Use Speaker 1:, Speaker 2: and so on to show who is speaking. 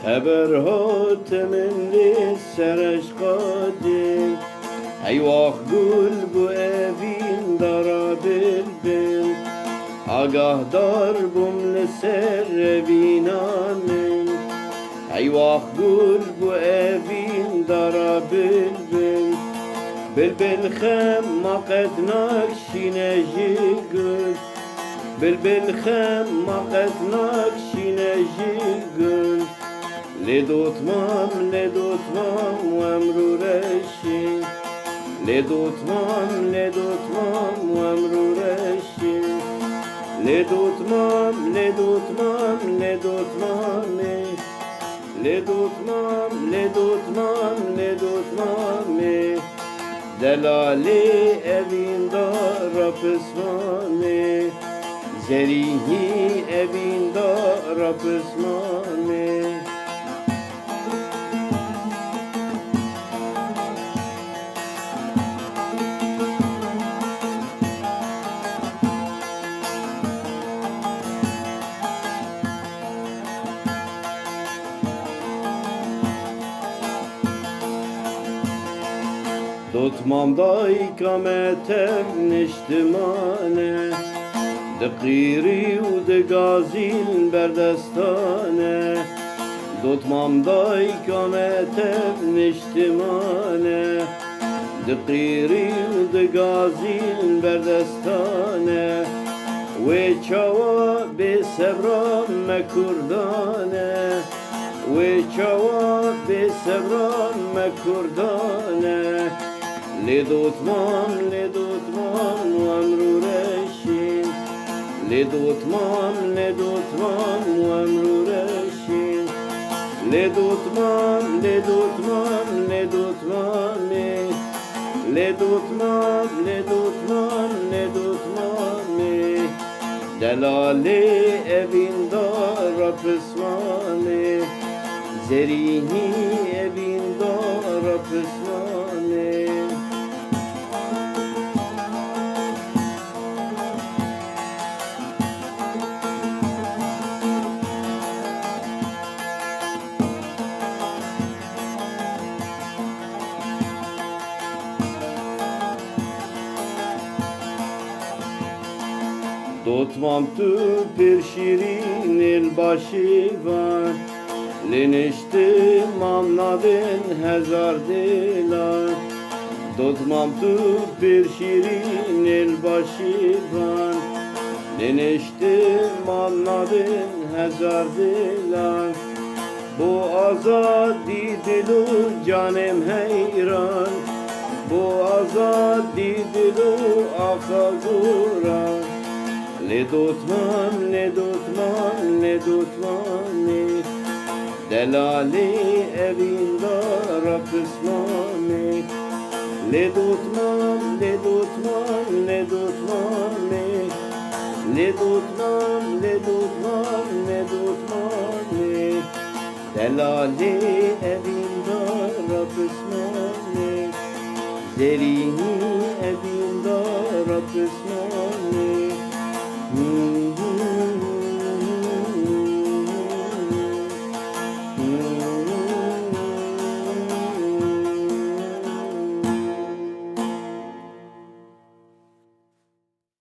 Speaker 1: خبر هات من لی سرش قادم ای واخ گل بو اوین دارا بلبل آگاه دار بوم لسر بینامن ای واخ گل بو اوین دارا بلبل بلبل خم ما قد ناکشینه جگل بلبل خم ما قد ناکشینه جگل لدوتمام و امرو رشی لدوتمام و امرو رشی لدوتمام دلالی evin dara pısmane Zerihi evin dara pısmane Tutmam da ikametem niştimane De qiri u de gazil berdestane Tutmam da ikametem niştimane De qiri u de gazil berdestane Ve çava be sevram me kurdane Ve çava be sevram me kurdane لدوتمام و امرو رشین لدوتمام و امرو رشین لدوتمام دلالی evin dara pısmane Zerihi evin dara pısmane Tutmam tu bir şirin el başı var Leniştim amnadın hezar dilar Tutmam tu bir şirin el başı var Leniştim amnadın hezar dilar Bu azadi dilu canım heyran Bu azadi dilu akha guran لدوتمام دلالی evin dara pısmane لدوتمام دلالی evin dara pısmane Zerihi evin dara pısmane